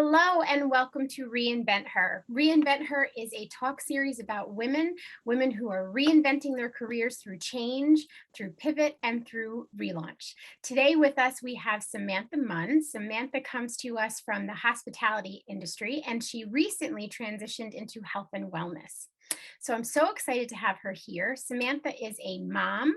Hello and welcome to Reinvent Her. Reinvent Her is a talk series about women who are reinventing their careers through change, through pivot, and through relaunch. Today with us, we have Samantha Munn. Samantha comes to us from the hospitality industry, and she recently transitioned into health and wellness. So I'm so excited to have her here. Samantha is a mom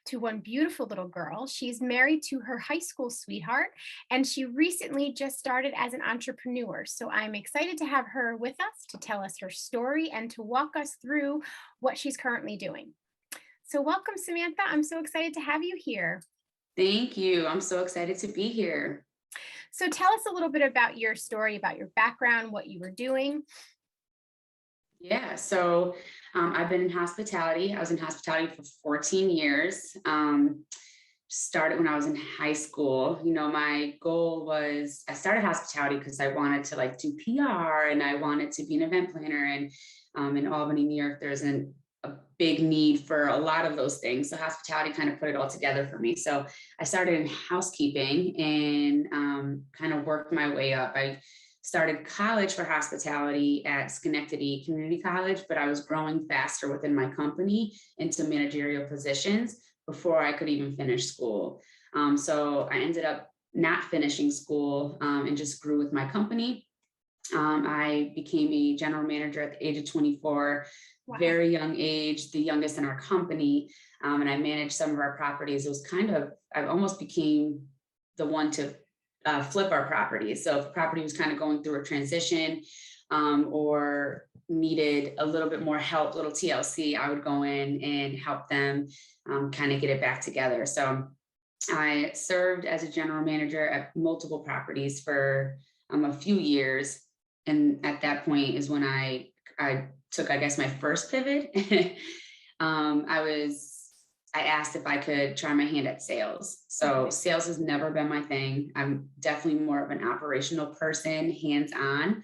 to one beautiful little girl. She's married to her high school sweetheart, and she recently just started as an entrepreneur. So I'm excited to have her with us to tell us her story and to walk us through what she's currently doing. So welcome, Samantha. I'm so excited to have you here. Thank you. I'm so excited to be here. So tell us a little bit about your story, about your background, what you were doing. Yeah, so I've been in hospitality. I was in hospitality for 14 years. Started when I was in high school. My goal was, I started hospitality because I wanted to do PR, and I wanted to be an event planner. And in Albany, New York, there's a big need for a lot of those things. So hospitality kind of put it all together for me. So I started in housekeeping and kind of worked my way up. I started college for hospitality at Schenectady Community College, but I was growing faster within my company into managerial positions before I could even finish school. So I ended up not finishing school and just grew with my company. I became a general manager at the age of 24, wow. Very young age, the youngest in our company. And I managed some of our properties. It was I almost became the one to flip our properties. So if the property was kind of going through a transition or needed a little bit more help, little TLC, I would go in and help them kind of get it back together. So I served as a general manager at multiple properties for a few years. And at that point is when I took, I guess, my first pivot. I asked if I could try my hand at sales. So sales has never been my thing. I'm definitely more of an operational person, hands-on.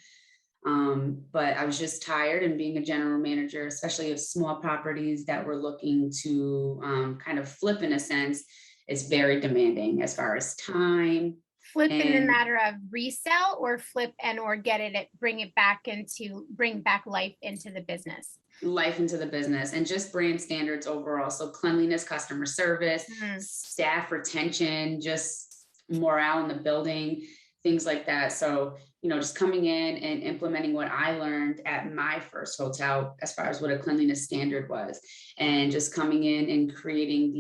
But I was just tired, and being a general manager, especially of small properties that were looking to kind of flip in a sense, is very demanding as far as time. Flip in the matter of resell, or flip or bring back life into the business? Life into the business and just brand standards overall. So cleanliness, customer service, staff retention, just morale in the building, things like that. So, just coming in and implementing what I learned at my first hotel as far as what a cleanliness standard was, and just coming in and creating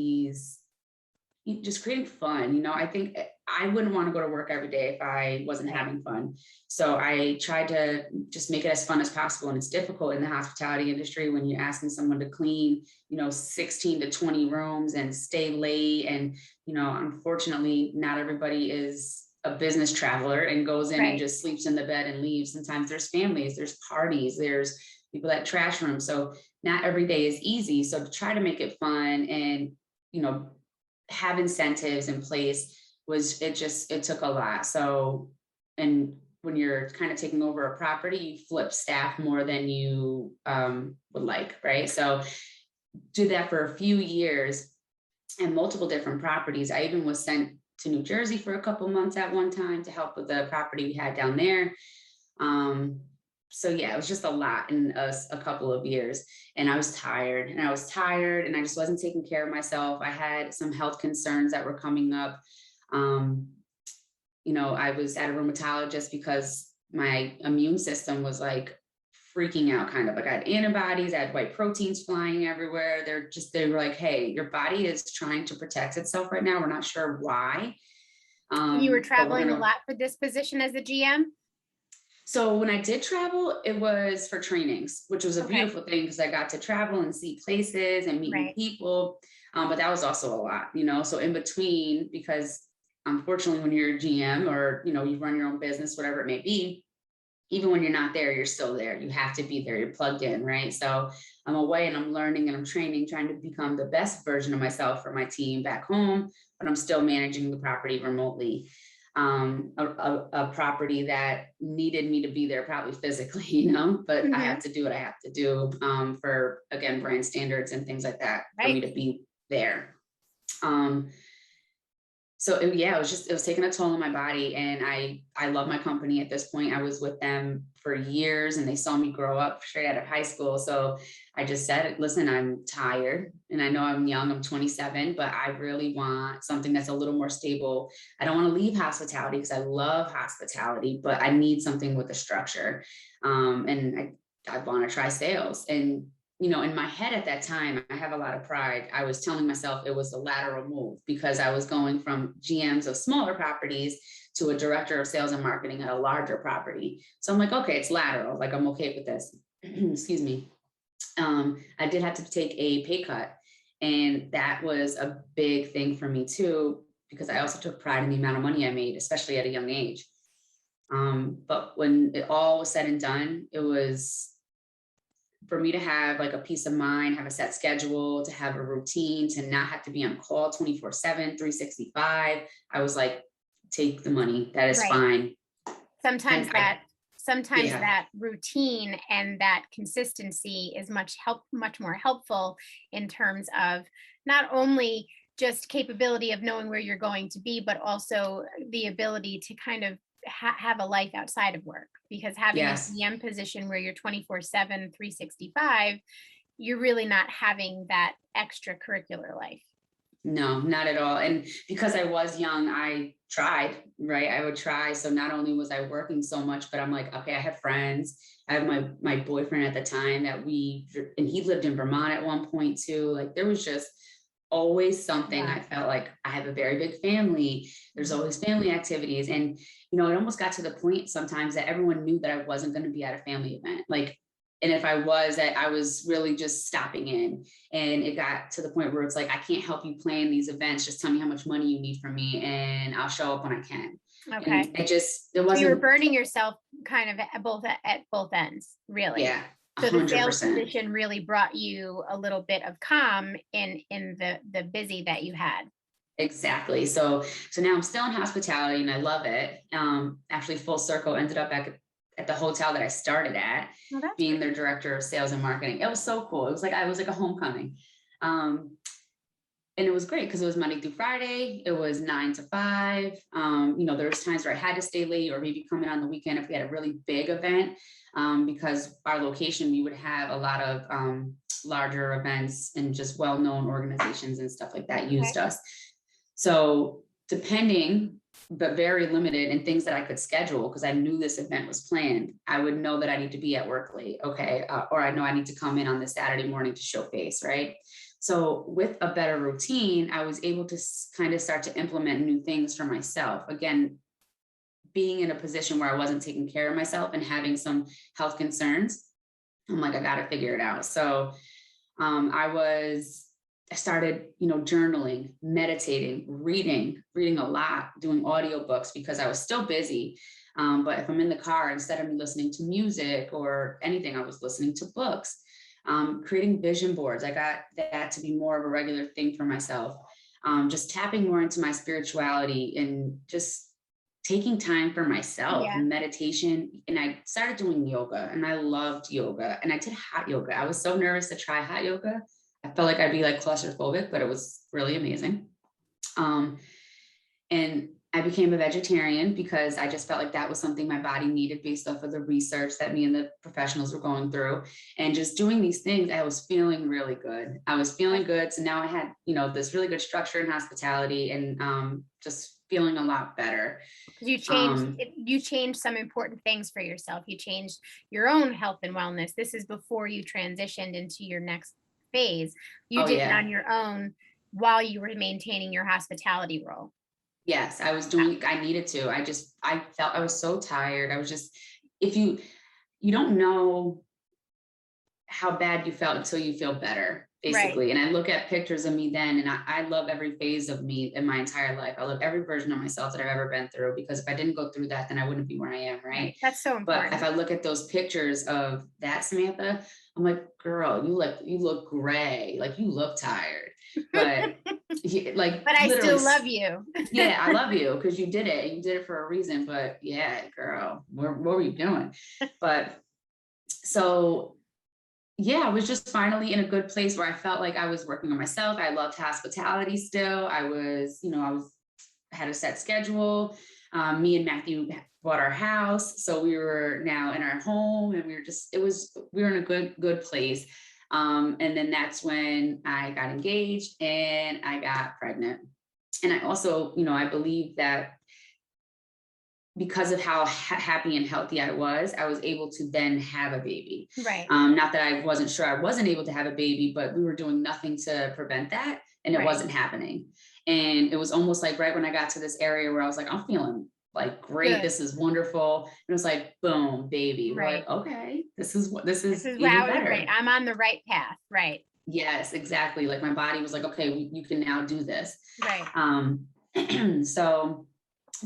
fun. I think I wouldn't want to go to work every day if I wasn't having fun. So I tried to just make it as fun as possible. And it's difficult in the hospitality industry when you're asking someone to clean, 16 to 20 rooms and stay late. And, unfortunately, not everybody is a business traveler and goes in and just sleeps in the bed and leaves. Sometimes there's families, there's parties, there's people at trash rooms. So not every day is easy. So to try to make it fun and, have incentives in place it took a lot. So, and when you're kind of taking over a property, you flip staff more than you would like, right? So do that for a few years and multiple different properties. I even was sent to New Jersey for a couple months at one time to help with the property we had down there. So yeah, it was just a lot in a couple of years, and I was tired and I just wasn't taking care of myself. I had some health concerns that were coming up. I was at a rheumatologist because my immune system was freaking out, kind of I had antibodies, I had white proteins flying everywhere. They were like, hey, your body is trying to protect itself right now. We're not sure why. You were traveling a lot for this position as a GM? So when I did travel, it was for trainings, which was a beautiful thing because I got to travel and see places and meet new people. But that was also a lot, so in between, because unfortunately, when you're a GM or, you run your own business, whatever it may be, even when you're not there, you're still there. You have to be there. You're plugged in, right? So I'm away and I'm learning and I'm training, trying to become the best version of myself for my team back home, but I'm still managing the property remotely. A property that needed me to be there probably physically, but I have to do what I have to do for, again, brand standards and things like that for me to be there. So it was taking a toll on my body. And I love my company at this point. I was with them for years and they saw me grow up straight out of high school. So I just said, listen, I'm tired and I know I'm young, I'm 27, but I really want something that's a little more stable. I don't want to leave hospitality because I love hospitality, but I need something with a structure. And I want to try sales. And in my head at that time, I have a lot of pride. I was telling myself it was a lateral move because I was going from GMs of smaller properties to a director of sales and marketing at a larger property. So I'm like, okay, it's lateral. Like, I'm okay with this. Excuse me. I did have to take a pay cut. And that was a big thing for me too, because I also took pride in the amount of money I made, especially at a young age. But when it all was said and done, it was for me to have like a peace of mind, have a set schedule, to have a routine, to not have to be on call 24/7, 365. I was like, take the money. That is fine. Sometimes Yeah. that routine and that consistency is much more helpful in terms of not only just capability of knowing where you're going to be, but also the ability to kind of have a life outside of work, because having Yes. a GM position where you're 24/7, 365, you're really not having that extracurricular life. No, not at all. And because I was young, I tried, right? I would try. So not only was I working so much, but I'm like, okay, I have friends. I have my boyfriend at the time and he lived in Vermont at one point too. Like, there was just always something. Yeah. I felt like I have a very big family. There's always family activities. And, it almost got to the point sometimes that everyone knew that I wasn't going to be at a family event. Like, and if I was, that I was really just stopping in. And it got to the point where it's like, I can't help you plan these events. Just tell me how much money you need from me and I'll show up when I can. Okay. And it wasn't. So you were burning yourself kind of at both ends, really. Yeah. 100%. So the sales position really brought you a little bit of calm in the busy that you had. Exactly. So now I'm still in hospitality and I love it. Actually, full circle, ended up at the hotel that I started at, being their director of sales and marketing. It was so cool. It was like a homecoming. And it was great because it was Monday through Friday. It was 9 to 5. There was times where I had to stay late or maybe come in on the weekend if we had a really big event. Because our location, we would have a lot of larger events and just well-known organizations and stuff like that used us. So depending, but very limited in things that I could schedule, because I knew this event was planned, I would know that I need to be at work late. Okay. Or I know I need to come in on this Saturday morning to show face. Right. So with a better routine, I was able to kind of start to implement new things for myself. Again, being in a position where I wasn't taking care of myself and having some health concerns, I'm like, I got to figure it out. So I started, journaling, meditating, reading a lot, doing audiobooks because I was still busy. But if I'm in the car, instead of me listening to music or anything, I was listening to books, creating vision boards. I got that to be more of a regular thing for myself. Just tapping more into my spirituality and just taking time for myself, meditation. And I started doing yoga and I loved yoga and I did hot yoga. I was so nervous to try hot yoga. I felt like I'd be like claustrophobic, but it was really amazing. And I became a vegetarian because I just felt like that was something my body needed based off of the research that me and the professionals were going through. And just doing these things, I was feeling really good. So now I had, this really good structure in hospitality and just feeling a lot better. You changed some important things for yourself. You changed your own health and wellness. This is before you transitioned into your next phase. You did it on your own while you were maintaining your hospitality role. Yes, I needed to. I felt I was so tired. I was just, if you don't know how bad you felt until you feel better, basically. Right. And I look at pictures of me then, and I love every phase of me in my entire life. I love every version of myself that I've ever been through, because if I didn't go through that, then I wouldn't be where I am. Right. That's so important. But if I look at those pictures of that Samantha, I'm like, girl, you look gray. Like, you look tired. But but I still love you. Yeah, I love you because you did it. You did it for a reason. But yeah, girl, what were you doing? But so yeah, I was just finally in a good place where I felt like I was working on myself. I loved hospitality still. I had a set schedule. Me and Matthew bought our house. So we were now in our home, and we were in a good place. And then that's when I got engaged and I got pregnant. And I also, I believe that because of how happy and healthy I was able to then have a baby. Right. Not that I wasn't sure I wasn't able to have a baby, but we were doing nothing to prevent that. And it wasn't happening. And it was almost like right when I got to this area where I was like, I'm feeling like great. Good. This is wonderful. And it was like, boom, baby. Right. We're like, okay, this is even better. Right. I'm on the right path. Right. Yes, exactly. Like my body was like, okay, you can now do this. Right. So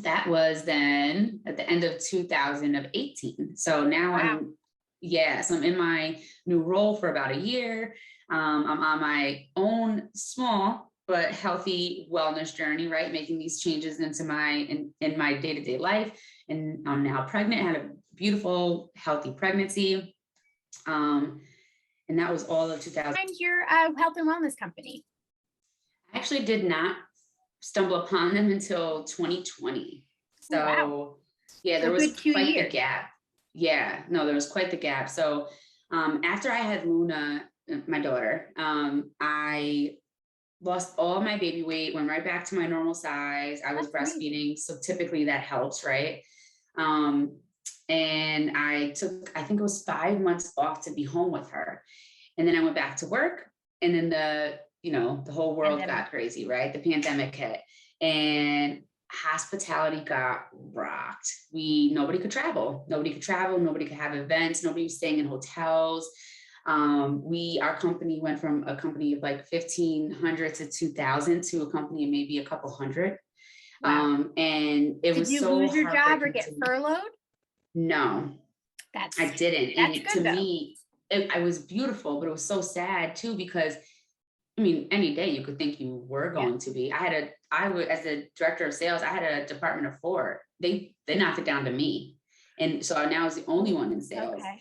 that was then at the end of 2018. So now I'm in my new role for about a year. I'm on my own small but healthy wellness journey, right? Making these changes into in my day-to-day life. And I'm now pregnant, had a beautiful, healthy pregnancy. And that was all of 2000. Your health and wellness company? I actually did not stumble upon them until 2020. So there was quite the gap. Yeah, no, there was quite the gap. So after I had Luna, my daughter, I lost all my baby weight, went right back to my normal size. I was breastfeeding, so typically that helps, right? And I took, I think it was 5 months off to be home with her. And then I went back to work, and then the whole world got crazy, right? The pandemic hit, and hospitality got rocked. Nobody could travel. Nobody could have events. Nobody was staying in hotels. Our company went from a company of like 1,500 to 2,000 to a company of maybe a couple hundred. Wow. And it was so hard. Did you lose your job or get furloughed? No, I didn't. That's good, to me, it was beautiful, but it was so sad too, because I mean, any day you could think you were going to be. I would, as a director of sales, I had a department of 4. They knocked it down to me. And so now I was the only one in sales. Okay.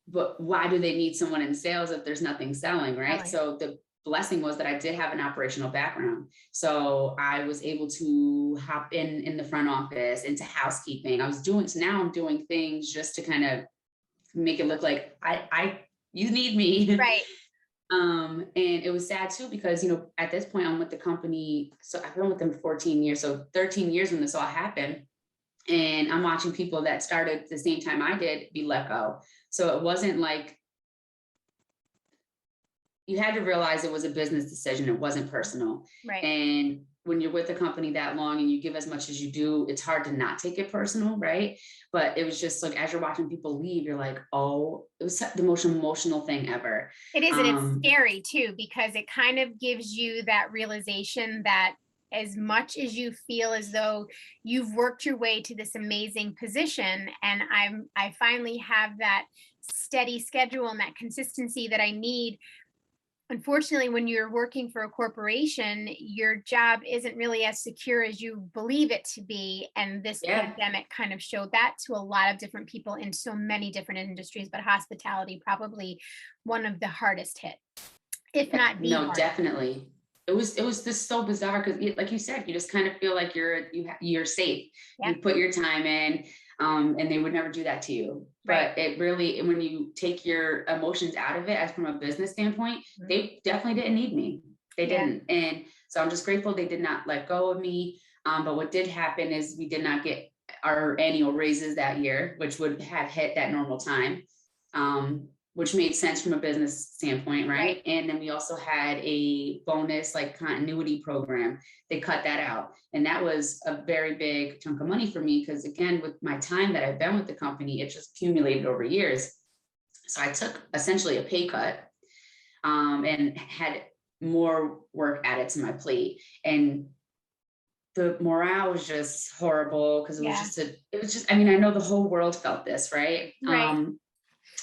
But why do they need someone in sales if there's nothing selling, right? So the blessing was that I did have an operational background. So I was able to hop in the front office, into housekeeping. So now I'm doing things just to kind of make it look like you need me. Right. And it was sad too, because, at this point I'm with the company. So I've been with them 14 years. So 13 years when this all happened. And I'm watching people that started the same time I did be let go. So it wasn't like, you had to realize it was a business decision. It wasn't personal. Right. And when you're with a company that long and you give as much as you do, it's hard to not take it personal, right? But it was just like, as you're watching people leave, you're like, oh, it was the most emotional thing ever. It is, and it's scary too, because it kind of gives you that realization that as much as you feel as though you've worked your way to this amazing position, and I finally have that steady schedule and that consistency that I need. Unfortunately, when you're working for a corporation, your job isn't really as secure as you believe it to be. And this pandemic kind of showed that to a lot of different people in so many different industries, but hospitality probably one of the hardest hit, if not the hardest. Definitely. It was just so bizarre, because like you said, you just kind of feel like you're safe. You put your time in, and they would never do that to you. But it really, when you take your emotions out of it, as from a business standpoint, they definitely didn't need me. They didn't. And so I'm just grateful they did not let go of me. But what did happen is we did not get our annual raises that year, which would have hit that normal time, which made sense from a business standpoint, right? And then we also had a bonus, like continuity program. They cut that out. And that was a very big chunk of money for me, because again, with my time that I've been with the company, it just accumulated over years. So I took essentially a pay cut, and had more work added to my plate. And the morale was just horrible, because I mean, I know the whole world felt this, right?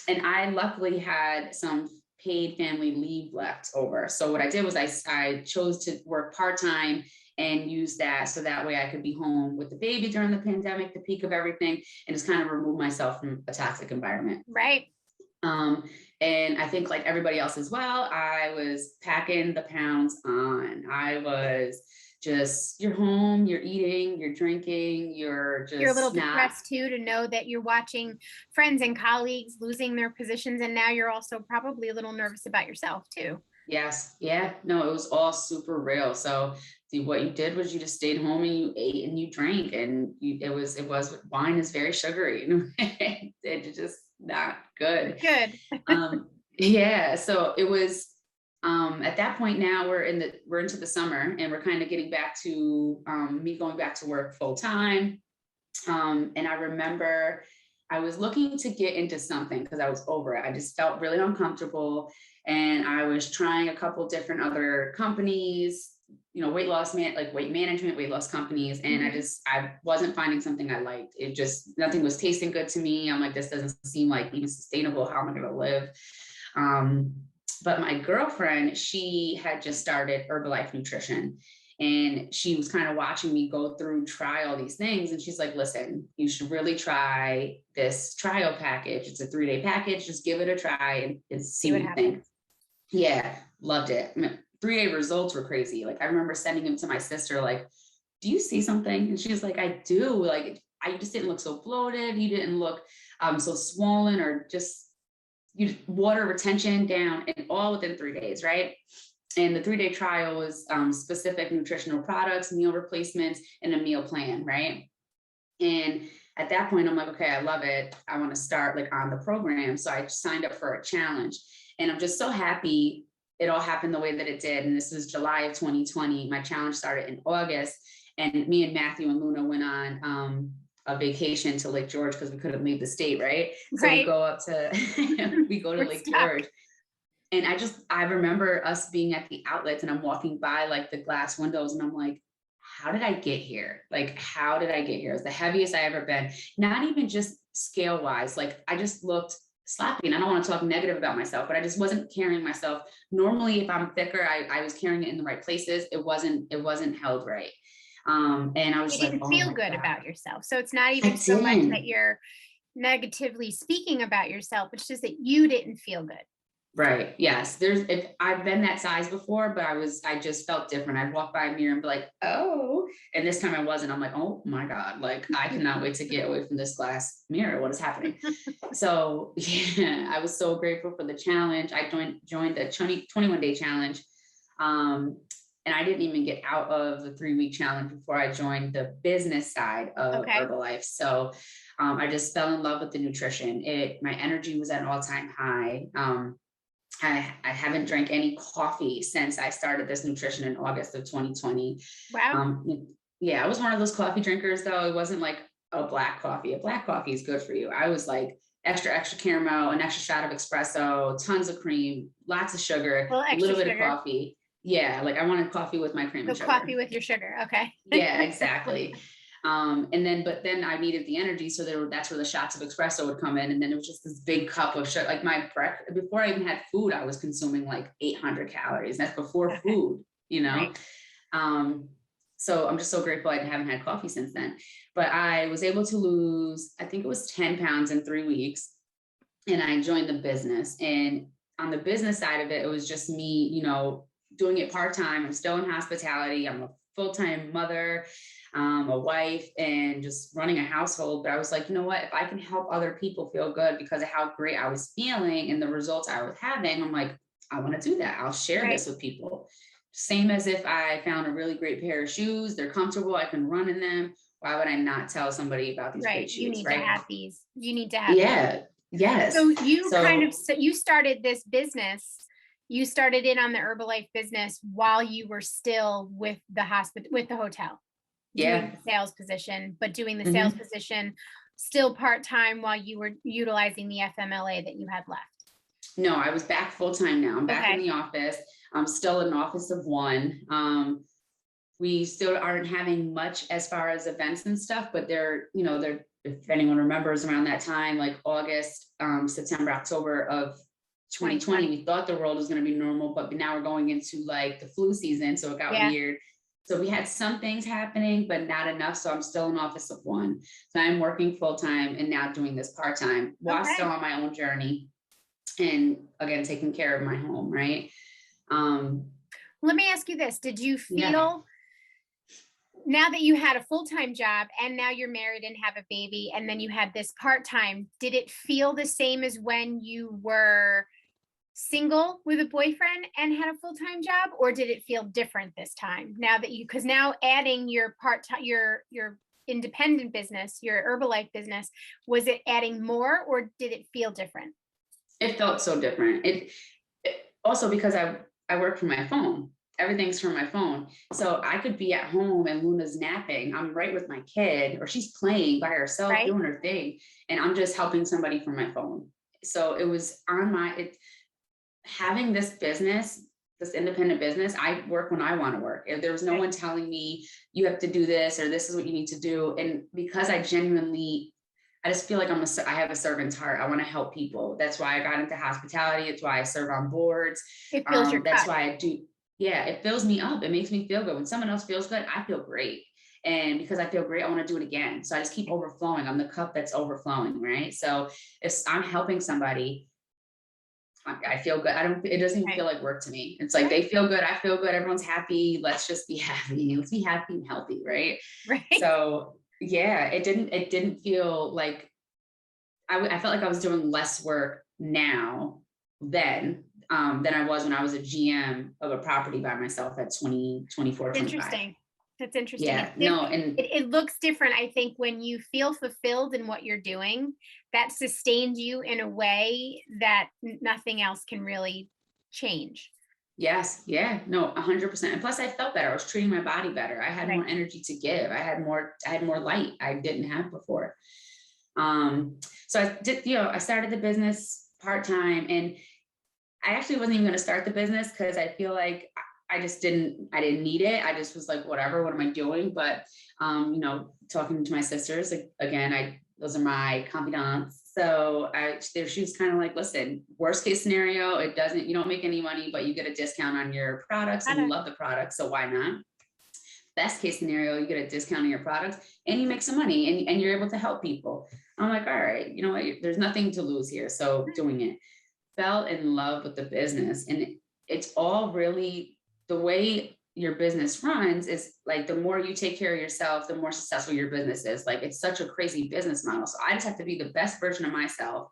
And I luckily had some paid family leave left over. So what I did was I chose to work part-time and use that, so that way I could be home with the baby during the pandemic, the peak of everything, and just kind of remove myself from a toxic environment. Right. And I think, like everybody else as well, I was packing the pounds on. I was just, you're home, you're eating, you're drinking, you're You're a little just not. depressed too, to know that you're watching friends and colleagues losing their positions. And now you're also probably a little nervous about yourself too. Yes. Yeah. No, it was all super real. So what you did was you just stayed home and you ate and you drank, and wine is very sugary. It's just not good. Good. Yeah. So it was, at that point now we're into the summer, and we're kind of getting back to, me going back to work full time. And I remember I was looking to get into something because I was over it. I just felt really uncomfortable. And I was trying a couple different other companies, weight management, weight loss companies. And I wasn't finding something I liked. It just, nothing was tasting good to me. I'm like, this doesn't seem like even sustainable. How am I going to live? But my girlfriend, she had just started Herbalife Nutrition. And she was kind of watching me go through, try all these things. And she's like, listen, you should really try this trial package. It's a 3-day package. Just give it a try and see what you think. Yeah, loved it. I mean, 3-day results were crazy. Like, I remember sending them to my sister, like, do you see something? And she's like, I do. Like, I just didn't look so bloated. You didn't look so swollen, or just water retention down, and all within 3 days, right? And the 3-day trial was specific nutritional products, meal replacements, and a meal plan, right? And at that point, I'm like, okay, I love it. I want to start on the program. So I signed up for a challenge, and I'm just so happy it all happened the way that it did. And this was July of 2020. My challenge started in August, and me and Matthew and Luna went on a vacation to Lake George because we couldn't leave the state, right? So we go up to, we go to Lake George. And I remember us being at the outlets, and I'm walking by the glass windows, and I'm like, how did I get here? How did I get here? It's the heaviest I ever been. Not even just scale wise. I just looked sloppy, and I don't want to talk negative about myself, but I just wasn't carrying myself. Normally, if I'm thicker, I was carrying it in the right places. It wasn't held right. And I was you didn't feel good about yourself. So it's not even so much that you're negatively speaking about yourself. It's just that you didn't feel good. Right. Yes. I've been that size before, but I just felt different. I'd walk by a mirror and be like, oh, and this time I wasn't. I'm like, oh my God, I cannot wait to get away from this glass mirror. What is happening? So yeah, I was so grateful for the challenge. I joined the 21-day challenge. And I didn't even get out of the 3-week challenge before I joined the business side of Herbalife. So I just fell in love with the nutrition. My energy was at an all-time high. I haven't drank any coffee since I started this nutrition in August of 2020. Wow. Yeah, I was one of those coffee drinkers, though. It wasn't like a black coffee. A black coffee is good for you. I was like extra caramel, an extra shot of espresso, tons of cream, lots of sugar, a little bit of coffee. Yeah, I wanted coffee with my cream and sugar. Coffee with your sugar. Okay. Yeah, exactly. But then I needed the energy. So that's where the shots of espresso would come in. And then it was just this big cup of sugar. My breakfast, before I even had food, I was consuming 800 calories. That's before food, Right. So I'm just so grateful I haven't had coffee since then. But I was able to lose, I think it was 10 pounds in 3 weeks. And I joined the business. And on the business side of it, it was just me, doing it part-time. I'm still in hospitality. I'm a full-time mother, a wife, and just running a household. But I was like, you know what, if I can help other people feel good because of how great I was feeling and the results I was having, I'm like, I want to do that. I'll share this with people. Same as if I found a really great pair of shoes, they're comfortable, I can run in them. Why would I not tell somebody about these great shoes? You need to have these. You need to have these. Yes. So you started this business. You started in on the Herbalife business while you were still with the hotel. Doing the sales position, but doing the sales position still part-time while you were utilizing the FMLA that you had left. No, I was back full-time now. I'm back in the office. I'm still in an office of one. We still aren't having much as far as events and stuff, but they're, if anyone remembers around that time, August, September, October of 2020, we thought the world was going to be normal, but now we're going into the flu season. So it got weird. So we had some things happening, but not enough. So I'm still in office of one. So I'm working full-time and now doing this part-time while still on my own journey. And again, taking care of my home. Right. Let me ask you this. Did you feel now that you had a full-time job and now you're married and have a baby, and then you had this part-time, did it feel the same as when you were single with a boyfriend and had a full-time job, or did it feel different this time now that you, because now adding your part-time, your independent business, your Herbalife business, was it adding more or did it feel different? It felt so different. Also because I work from my phone. Everything's from my phone. So I could be at home and Luna's napping. I'm right with my kid, or she's playing by herself, Right. doing her thing. And I'm just helping somebody from my phone. So it was on having this business, this independent business. I work when I want to work. If there was no one telling me you have to do this, or this is what you need to do. And because I just feel like I have a servant's heart. I want to help people. That's why I got into hospitality. It's why I serve on boards. It fills your That's cup. why I do. Yeah, it fills me up. It makes me feel good. When someone else feels good, I feel great. And because I feel great, I want to do it again. So I just keep overflowing. I'm the cup that's overflowing, right? So if I'm helping somebody, I feel good. It doesn't even feel like work to me. It's like they feel good, I feel good, everyone's happy. Let's just be happy. Let's be happy and healthy, right? Right. So yeah, it didn't feel like I felt like I was doing less work now than I was when I was a GM of a property by myself at 20, 24, 25. Interesting. That's interesting. Yeah, no, and it looks different. I think when you feel fulfilled in what you're doing, that sustains you in a way that nothing else can really change. yes, yeah, no, 100%. And plus I felt better. I was treating my body better. I had more energy to give. I had more light I didn't have before. So I did, I started the business part-time, and I actually wasn't even going to start the business because I feel like I didn't need it. I just was like, whatever, what am I doing? But, talking to my sisters, like, again, those are my confidants. So she was kind of like, listen, worst case scenario, you don't make any money, but you get a discount on your products and you love the product. So why not? Best case scenario, you get a discount on your products and you make some money and you're able to help people. I'm like, all right, you know what? There's nothing to lose here. So doing it. Fell in love with the business. And it's all really the way your business runs is like, the more you take care of yourself, the more successful your business is. Like, it's such a crazy business model. So I just have to be the best version of myself.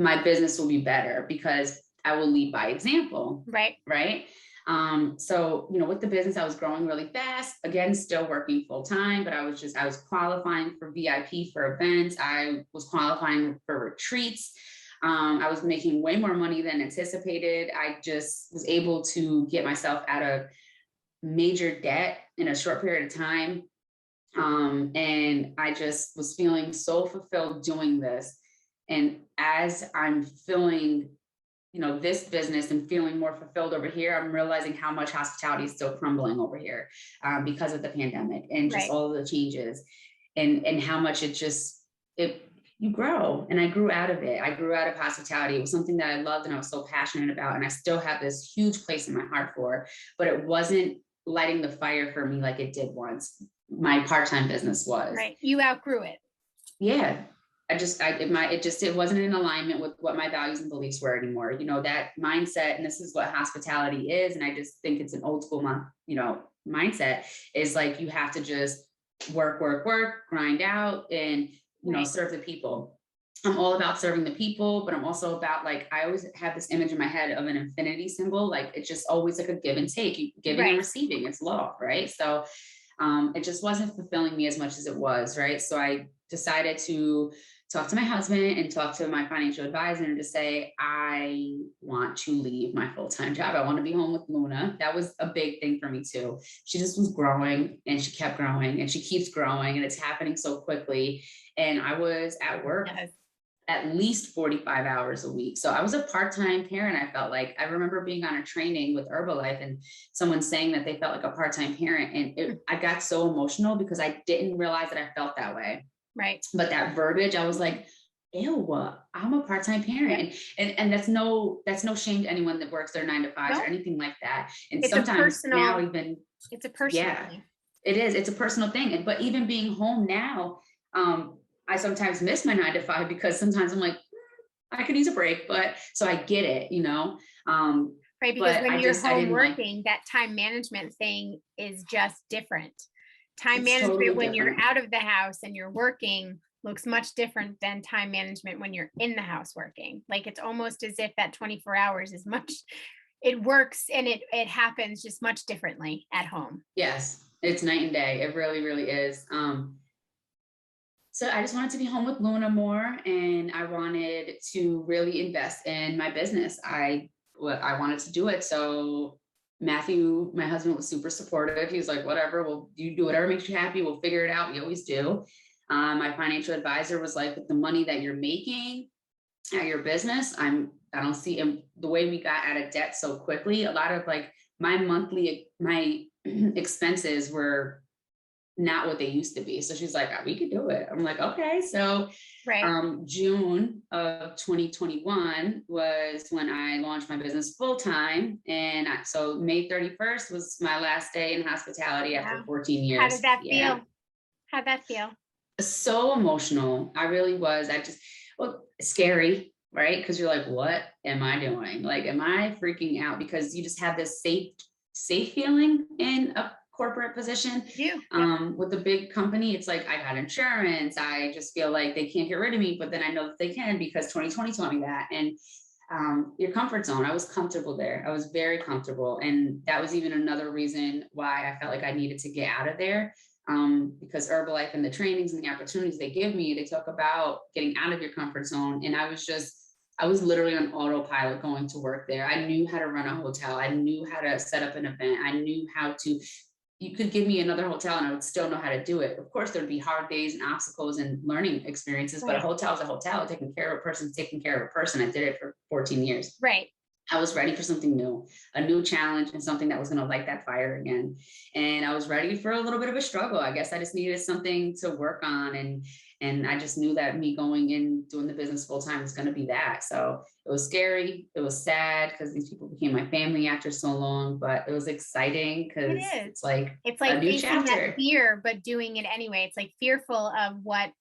My business will be better because I will lead by example. Right. Right. So, with the business, I was growing really fast, again, still working full time, but I was qualifying for VIP for events. I was qualifying for retreats. I was making way more money than anticipated. I just was able to get myself out of major debt in a short period of time. And I just was feeling so fulfilled doing this. And as I'm filling this business and feeling more fulfilled over here, I'm realizing how much hospitality is still crumbling over here because of the pandemic and just all of the changes and how much you grow. And I grew out of it. I grew out of hospitality. It was something that I loved and I was so passionate about. And I still have this huge place in my heart for, but it wasn't lighting the fire for me like it did once. My part-time business was. Right. You outgrew it. Yeah. It wasn't in alignment with what my values and beliefs were anymore. That mindset, and this is what hospitality is. And I just think it's an old school, mindset is like, you have to just work, grind out and, serve the people. I'm all about serving the people, but I'm also about, like, I always have this image in my head of an infinity symbol. Like, it's just always like a give and take, giving and receiving. It's love. Right. So it just wasn't fulfilling me as much as it was. Right. So I decided to talk to my husband and talk to my financial advisor and to say, I want to leave my full-time job. I want to be home with Luna. That was a big thing for me too. She just was growing and she kept growing and she keeps growing and it's happening so quickly. And I was at work at least 45 hours a week. So I was a part-time parent. I felt like, I remember being on a training with Herbalife and someone saying that they felt like a part-time parent. And I got so emotional because I didn't realize that I felt that way. Right. But that verbiage, I was like, ew, I'm a part-time parent. And that's no shame to anyone that works their 9 to 5 or anything like that. And sometimes now even, it's a personal thing. It is. It's a personal thing. But even being home now, I sometimes miss my 9 to 5 because sometimes I'm like, I could use a break, but so I get it, Right. Because when you're home working, that time management thing is just different. Time It's management totally when you're different. out of the house and you're working looks much different than time management when you're in the house working. Like it's almost as if that 24 hours is much, it works and it happens just much differently at home. Yes, it's night and day. It really, really is. So I just wanted to be home with Luna more, and I wanted to really invest in my business. I wanted to do it. So Matthew, my husband, was super supportive. He was like, whatever, well, you do whatever makes you happy. We'll figure it out. We always do. My financial advisor was like, with the money that you're making at your business, I don't see, and the way we got out of debt so quickly, a lot of like my expenses were not what they used to be. So she's like, we could do it. I'm like, okay. So Right. June of 2021 was when I launched my business full time. And so May 31st was my last day in hospitality after Wow. 14 How years. did that Yeah. feel? How'd that feel? So emotional. I really was. Well, scary, right? Because you're like, what am I doing? Like, am I freaking out? Because you just have this safe feeling in a corporate position. You do. Yep. With a big company, it's like I got insurance. I just feel like they can't get rid of me, but then I know that they can because 2020 taught me that. And your comfort zone, I was comfortable there. I was very comfortable. And that was even another reason why I felt like I needed to get out of there. Because Herbalife and the trainings and the opportunities they give me, they talk about getting out of your comfort zone. And I was literally on autopilot going to work there. I knew how to run a hotel. I knew how to set up an event. I knew how to, you could give me another hotel and I would still know how to do it. Of course, there'd be hard days and obstacles and learning experiences, but a hotel is a hotel. Taking care of a person, taking care of a person. I did it for 14 years. Right. I was ready for something new, a new challenge, and something that was going to light that fire again. And I was ready for a little bit of a struggle. I guess I just needed something to work on. And I just knew that me going in doing the business full time was going to be that. So it was scary. It was sad because these people became my family after so long, but it was exciting because it's like a new facing that chapter. fear, but doing it anyway. It's like fearful of what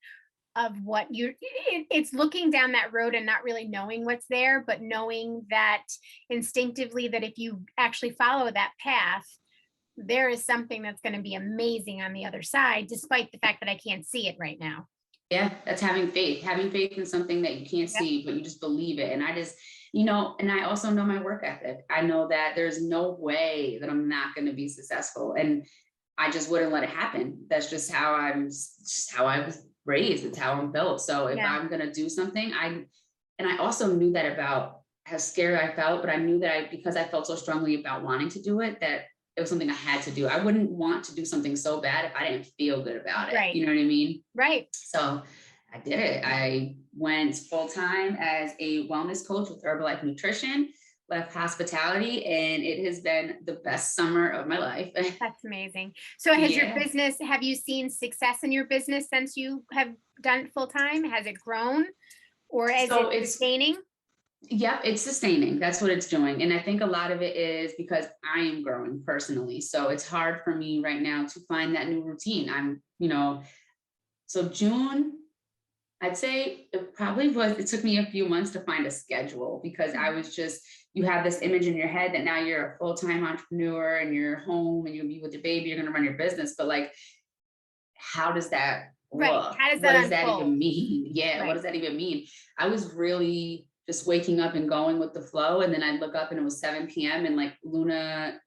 it's looking down that road and not really knowing what's there, but knowing that instinctively that if you actually follow that path, there is something that's going to be amazing on the other side, despite the fact that I can't see it right now. Yeah, that's having faith in something that you can't see, but you just believe it. And I just, and I also know my work ethic. I know that there's no way that I'm not going to be successful. And I just wouldn't let it happen. That's just how I was raised. It's how I'm built. So if I'm going to do something, I also knew that about how scared I felt, but I knew that because I felt so strongly about wanting to do it, that it was something I had to do. I wouldn't want to do something so bad if I didn't feel good about it. Right. You know what I mean? Right. So I did it. I went full-time as a wellness coach with Herbalife Nutrition, left hospitality, and it has been the best summer of my life. That's amazing. So have you seen success in your business since you have done it full-time? Has it grown or is it sustaining? Yep, it's sustaining. That's what it's doing. And I think a lot of it is because I am growing personally. So it's hard for me right now to find that new routine. So June, I'd say it took me a few months to find a schedule because I was you have this image in your head that now you're a full-time entrepreneur and you're home and you'll be with your baby, you're going to run your business. But like, how does that look? Right. How does what does that even mean? Yeah. Right. What does that even mean? I was really just waking up and going with the flow. And then I'd look up and it was 7 p.m. and like Luna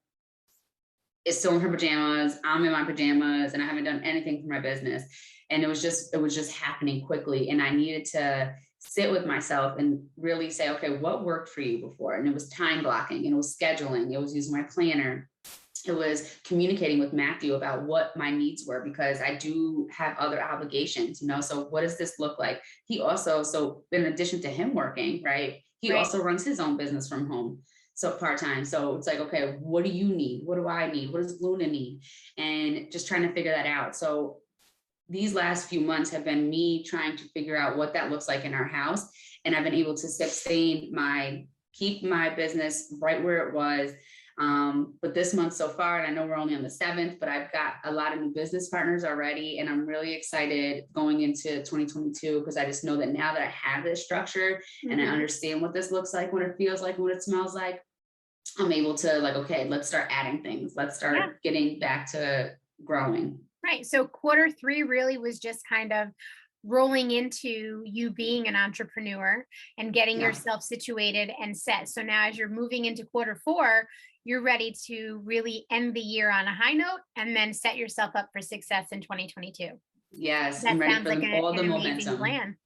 is still in her pajamas. I'm in my pajamas and I haven't done anything for my business. And it was just happening quickly. And I needed to sit with myself and really say, okay, what worked for you before? And it was time blocking and it was scheduling. It was using my planner. It was communicating with Matthew about what my needs were because I do have other obligations, so what does this look like? He also, so in addition to him working, right, he also runs his own business from home. So part-time. So it's like, okay, what do you need? What do I need? What does Luna need? And just trying to figure that out. So these last few months have been me trying to figure out what that looks like in our house. And I've been able to keep my business right where it was. But this month so far, and I know we're only on the 7th, but I've got a lot of new business partners already. And I'm really excited going into 2022 because I just know that now that I have this structure and I understand what this looks like, what it feels like, what it smells like, I'm able to okay, let's start adding things. Let's start getting back to growing. Right. So quarter 3 really was just kind of rolling into you being an entrepreneur and getting Yeah. yourself situated and set. So now as you're moving into quarter 4, you're ready to really end the year on a high note and then set yourself up for success in 2022. Yes, I'm That ready sounds for like all the an amazing momentum. plan.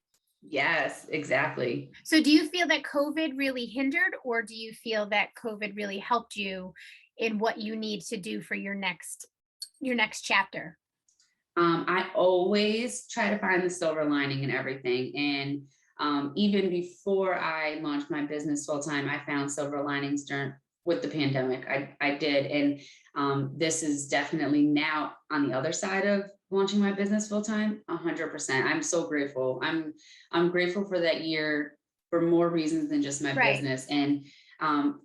Yes, exactly. So do you feel that COVID really hindered, or do you feel that COVID really helped you in what you need to do for your next chapter? I always try to find the silver lining in everything. And even before I launched my business full time, I found silver linings during with the pandemic. I did. And this is definitely now on the other side of launching my business full time, 100%. I'm so grateful. I'm grateful for that year for more reasons than just my Right. business. And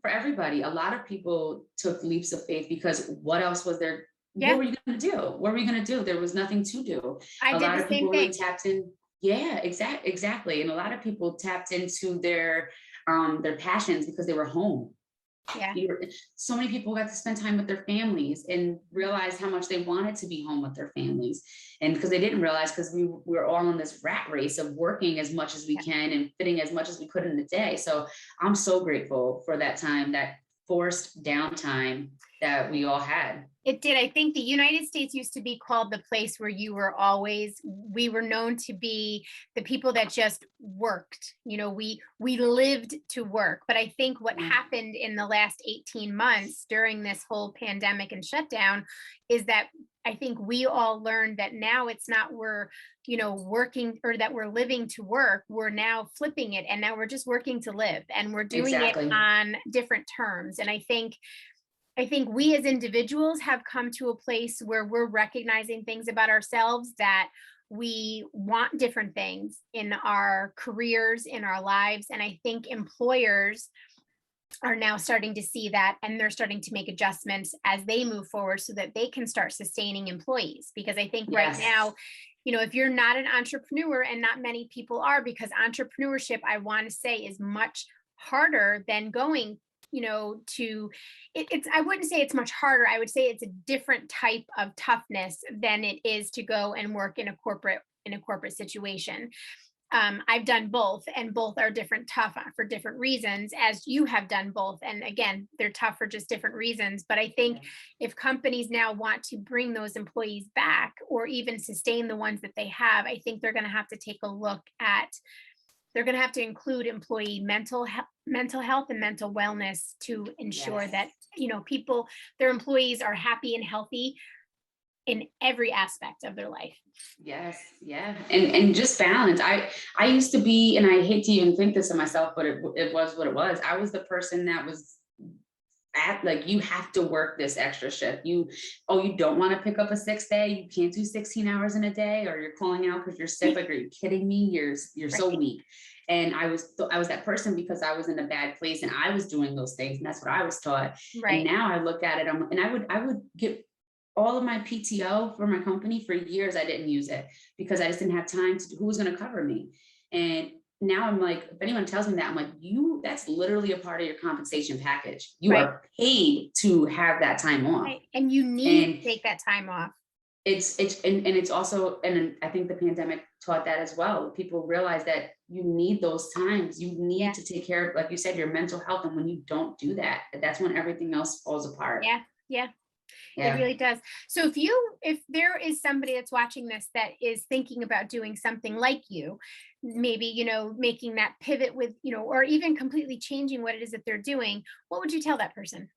for everybody, a lot of people took leaps of faith because what else was there? What Yeah, were you going to do? What were we going to do? There was nothing to do. I A did lot the of people same really thing. tapped in. Yeah, exactly. And a lot of people tapped into their passions because they were home. Yeah. So many people got to spend time with their families and realized how much they wanted to be home with their families. And because they didn't realize, because we were all in this rat race of working as much as we Yeah. can and fitting as much as we could in the day. So I'm so grateful for that time, that forced downtime that we all had. It did. I think the United States used to be called the place where we were known to be the people that just worked. We lived to work. But I think what Yeah. happened in the last 18 months during this whole pandemic and shutdown is that I think we all learned that now it's not working, or that we're living to work. We're now flipping it, and now we're just working to live, and we're doing it Exactly. on different terms. And I think we as individuals have come to a place where we're recognizing things about ourselves, that we want different things in our careers, in our lives. And I think employers are now starting to see that, and they're starting to make adjustments as they move forward so that they can start sustaining employees. Because I think right Yes. now, if you're not an entrepreneur, and not many people are, because entrepreneurship, I want to say, is much harder than going to it's I wouldn't say it's much harder. I would say it's a different type of toughness than it is to go and work in a corporate situation. I've done both, and both are tough for different reasons, as you have done both. And again, they're tough for just different reasons. But I think Yeah. if companies now want to bring those employees back, or even sustain the ones that they have, I think they're going to have to take a look at they're going to have to include employee mental health and mental wellness to ensure Yes. that their employees are happy and healthy in every aspect of their life. Yes, yeah. And just balance. I used to be, and I hate to even think this of myself, but it was what it was. I was the person that was at, like, you have to work this extra shift. You don't want to pick up a 6 day, you can't do 16 hours in a day, or you're calling out because you're sick. Like, are you kidding me? You're so Right. weak. And I was that person because I was in a bad place and I was doing those things, and that's what I was taught. And Right. now I look at it, and I would get all of my PTO for my company. For years I didn't use it because I just didn't have time to, who was going to cover me. And now I'm like, if anyone tells me that, I'm like, that's literally a part of your compensation package. You Right. are paid to have that time off. Right. And you need And to take that time off. and it's also, and I think the pandemic taught that as well. People realize that you need those times. You need Yeah. to take care of, like you said, your mental health. And when you don't do that, that's when everything else falls apart. Yeah. Yeah. It Yeah. really does. So if there is somebody that's watching this that is thinking about doing something like you, maybe, making that pivot with, or even completely changing what it is that they're doing, what would you tell that person?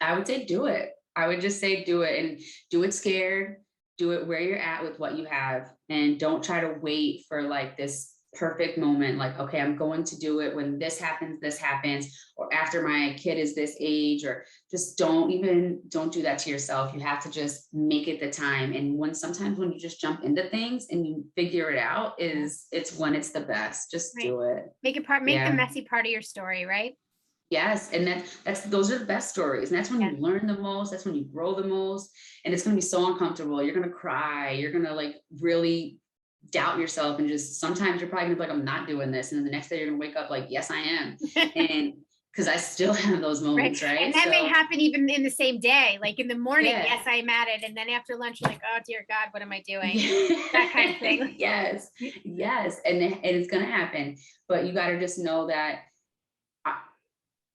I would say do it. I would just say do it, and do it scared. Do it where you're at with what you have, and don't try to wait for like this perfect moment. Like, okay, I'm going to do it when this happens, or after my kid is this age, or just don't do that to yourself. You have to just make it the time. And sometimes when you just jump into things and you figure it out, it's when it's the best. Just Right. do it. Make the Yeah. messy part of your story, right? Yes, and that's those are the best stories, and that's when Yeah. you learn the most. That's when you grow the most, and it's going to be so uncomfortable. You're going to cry. You're going to like really doubt yourself, and just sometimes you're probably going to be like, I'm not doing this, and then the next day you're going to wake up like, yes, I am. And because I still have those moments, Right. right? And that may So happen even in the same day. Like in the morning, yeah. yes, I'm at it. And then after lunch, you're like, oh dear God, what am I doing? Yeah. That kind of thing. Yes, yes, and it's gonna happen. But you got to just know that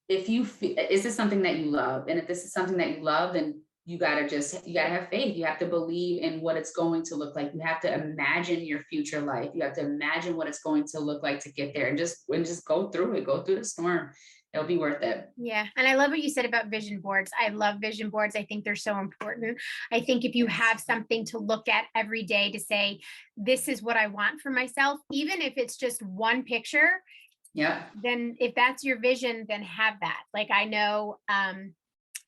if you feel, is this something that you love, and if this is something that you love, then you gotta have faith. You have to believe in what it's going to look like. You have to imagine your future life. You have to imagine what it's going to look like to get there, and just go through it. Go through the storm. It'll be worth it. Yeah. And I love what you said about vision boards. I love vision boards. I think they're so important. I think if you have something to look at every day to say, this is what I want for myself, even if it's just one picture, Yeah. then if that's your vision, then have that. Like I know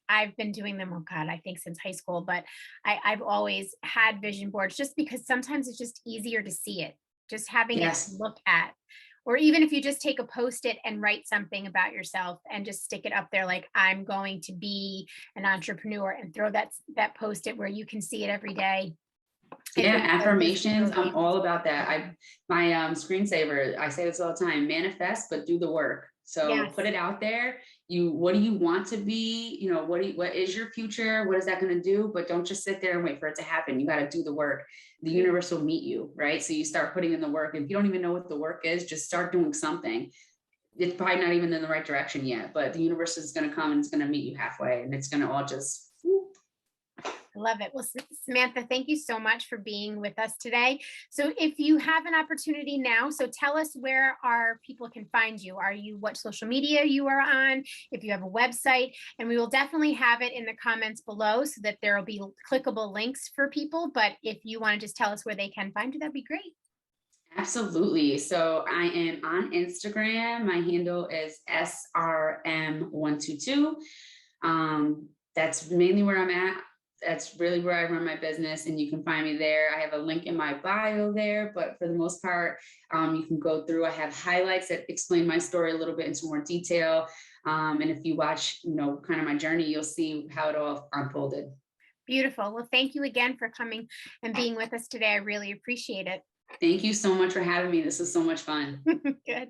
I've been doing them, oh God, I think since high school, but I've always had vision boards just because sometimes it's just easier to see it, just having it to Yes. look at. Or even if you just take a post-it and write something about yourself and just stick it up there, like I'm going to be an entrepreneur, and throw that post-it where you can see it every day. I Yeah, think those can affirmations. really I'm all about that. My screensaver, I say this all the time, manifest, but do the work. So yes. put it out there. What do you want to be? What is your future? What is that going to do? But don't just sit there and wait for it to happen. You got to do the work. The universe will meet you, right? So you start putting in the work. If you don't even know what the work is, just start doing something. It's probably not even in the right direction yet, but the universe is going to come and it's going to meet you halfway, and it's going to all just whoop. I love it. Well, Samantha, thank you so much for being with us today. So if you have an opportunity now, so tell us where our people can find you. What social media you are on, if you have a website, and we will definitely have it in the comments below so that there will be clickable links for people. But if you want to just tell us where they can find you, that'd be great. Absolutely. So I am on Instagram. My handle is SRM122. That's mainly where I'm at. That's really where I run my business, and you can find me there. I have a link in my bio there, but for the most part, you can go through. I have highlights that explain my story a little bit into more detail. And if you watch, kind of my journey, you'll see how it all unfolded. Beautiful. Well, thank you again for coming and being with us today. I really appreciate it. Thank you so much for having me. This is so much fun. Good.